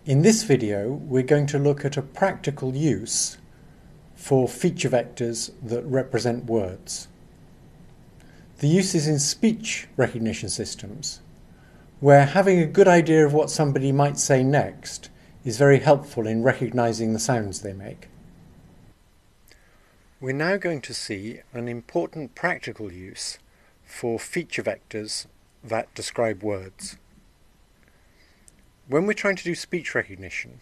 In this video, we're going to look at a practical use for feature vectors that represent words. The use is in speech recognition systems, where having a good idea of what somebody might say next is very helpful in recognizing the sounds they make. We're now going to see an important practical use for feature vectors that describe words. When we're trying to do speech recognition,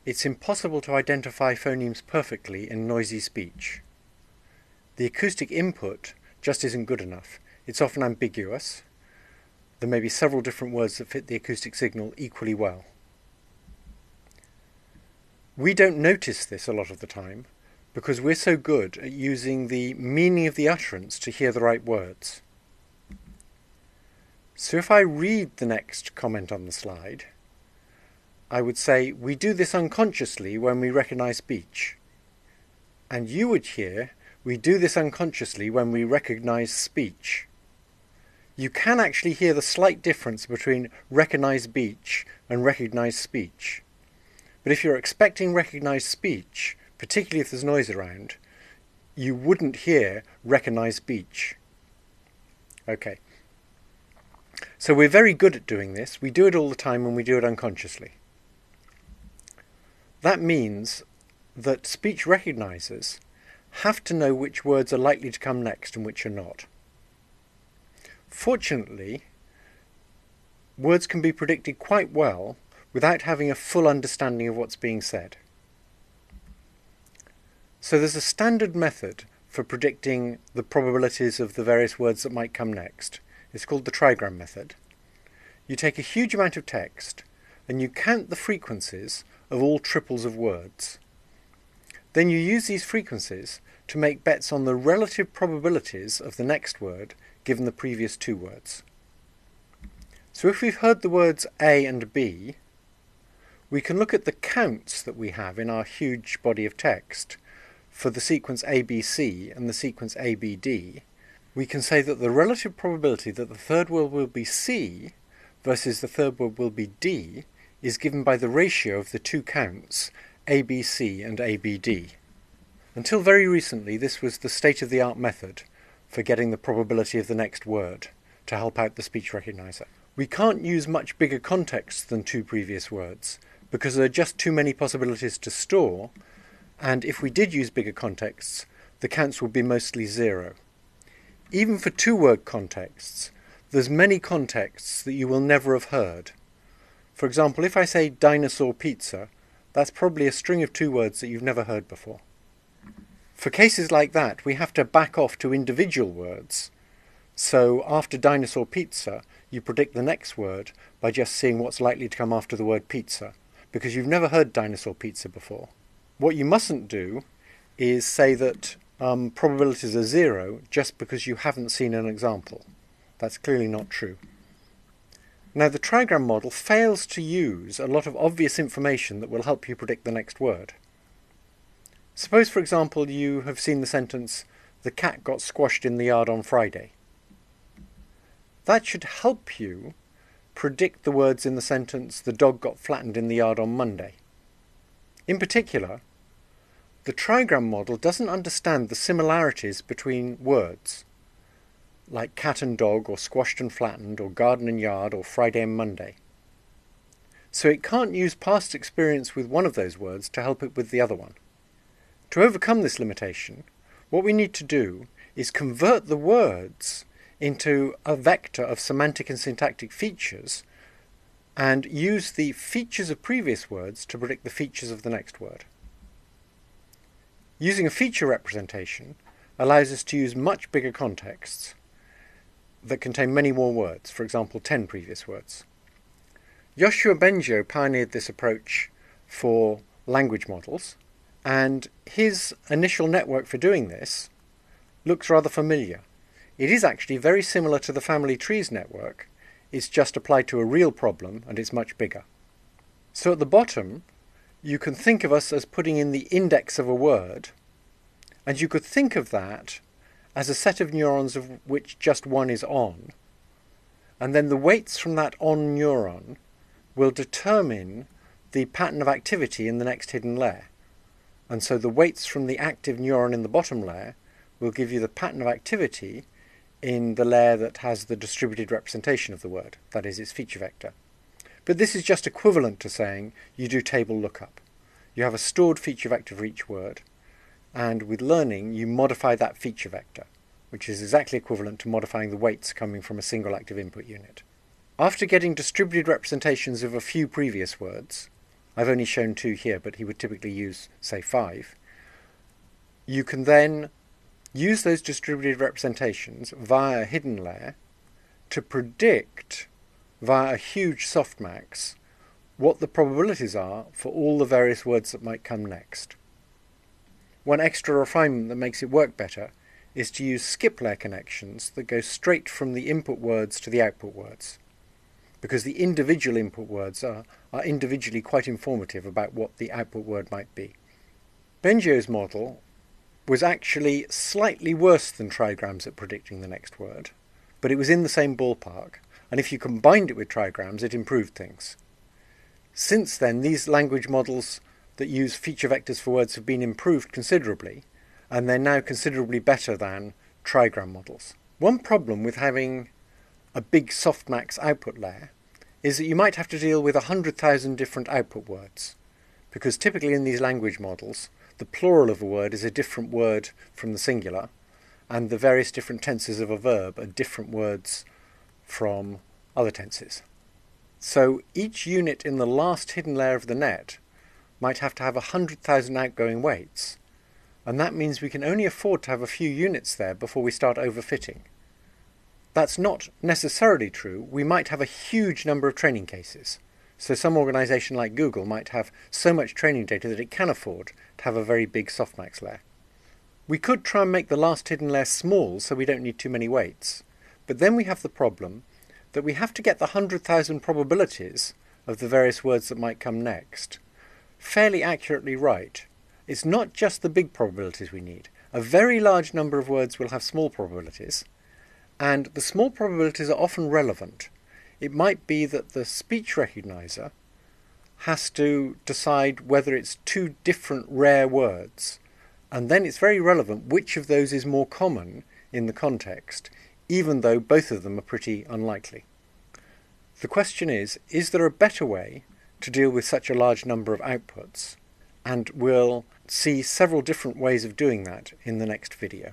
it's impossible to identify phonemes perfectly in noisy speech. The acoustic input just isn't good enough. It's often ambiguous. There may be several different words that fit the acoustic signal equally well. We don't notice this a lot of the time because we're so good at using the meaning of the utterance to hear the right words. So if I read the next comment on the slide, I would say we do this unconsciously when we recognize speech. And you would hear we do this unconsciously when we recognize speech. You can actually hear the slight difference between recognize speech and recognize speech. But if you're expecting recognize speech, particularly if there's noise around, you wouldn't hear recognize speech. Okay. So we're very good at doing this. We do it all the time and we do it unconsciously. That means that speech recognizers have to know which words are likely to come next and which are not. Fortunately, words can be predicted quite well without having a full understanding of what's being said. So there's a standard method for predicting the probabilities of the various words that might come next. It's called the trigram method. You take a huge amount of text and you count the frequencies of all triples of words. Then you use these frequencies to make bets on the relative probabilities of the next word given the previous two words. So if we've heard the words A and B, we can look at the counts that we have in our huge body of text for the sequence ABC and the sequence ABD. We can say that the relative probability that the third word will be C versus the third word will be D is given by the ratio of the two counts, ABC and ABD. Until very recently, this was the state-of-the-art method for getting the probability of the next word to help out the speech recognizer. We can't use much bigger context than two previous words because there are just too many possibilities to store, and if we did use bigger contexts, the counts would be mostly zero. Even for two-word contexts, there's many contexts that you will never have heard. For example, if I say dinosaur pizza, that's probably a string of two words that you've never heard before. For cases like that, we have to back off to individual words. So after dinosaur pizza, you predict the next word by just seeing what's likely to come after the word pizza, because you've never heard dinosaur pizza before. What you mustn't do is say that probabilities are zero just because you haven't seen an example. That's clearly not true. Now, the trigram model fails to use a lot of obvious information that will help you predict the next word. Suppose, for example, you have seen the sentence, "The cat got squashed in the yard on Friday." That should help you predict the words in the sentence, "The dog got flattened in the yard on Monday." In particular, the trigram model doesn't understand the similarities between words, like cat and dog, or squashed and flattened, or garden and yard, or Friday and Monday. So it can't use past experience with one of those words to help it with the other one. To overcome this limitation, what we need to do is convert the words into a vector of semantic and syntactic features and use the features of previous words to predict the features of the next word. Using a feature representation allows us to use much bigger contexts that contain many more words, for example 10 previous words. Yoshua Bengio pioneered this approach for language models, and his initial network for doing this looks rather familiar. It is actually very similar to the family trees network. It's just applied to a real problem and it's much bigger. So at the bottom, you can think of us as putting in the index of a word, and you could think of that as a set of neurons of which just one is on, and then the weights from that on neuron will determine the pattern of activity in the next hidden layer. And so the weights from the active neuron in the bottom layer will give you the pattern of activity in the layer that has the distributed representation of the word, that is, its feature vector. But this is just equivalent to saying you do table lookup. You have a stored feature vector for each word, and with learning you modify that feature vector, which is exactly equivalent to modifying the weights coming from a single active input unit. After getting distributed representations of a few previous words, I've only shown 2 here, but he would typically use, say, 5, you can then use those distributed representations via a hidden layer to predict via a huge softmax what the probabilities are for all the various words that might come next. One extra refinement that makes it work better is to use skip layer connections that go straight from the input words to the output words, because the individual input words are individually quite informative about what the output word might be. Bengio's model was actually slightly worse than trigrams at predicting the next word, but it was in the same ballpark, and if you combined it with trigrams, it improved things. Since then, these language models that use feature vectors for words have been improved considerably, and they're now considerably better than trigram models. One problem with having a big softmax output layer is that you might have to deal with 100,000 different output words, because typically in these language models, the plural of a word is a different word from the singular, and the various different tenses of a verb are different words from other tenses. So each unit in the last hidden layer of the net might have to have 100,000 outgoing weights, and that means we can only afford to have a few units there before we start overfitting. That's not necessarily true. We might have a huge number of training cases. So some organisation like Google might have so much training data that it can afford to have a very big softmax layer. We could try and make the last hidden layer small so we don't need too many weights, but then we have the problem that we have to get the 100,000 probabilities of the various words that might come next fairly accurately right. It's not just the big probabilities we need. A very large number of words will have small probabilities, and the small probabilities are often relevant. It might be that the speech recognizer has to decide whether it's 2 different rare words, and then it's very relevant which of those is more common in the context, even though both of them are pretty unlikely. The question is there a better way to deal with such a large number of outputs? And we'll see several different ways of doing that in the next video.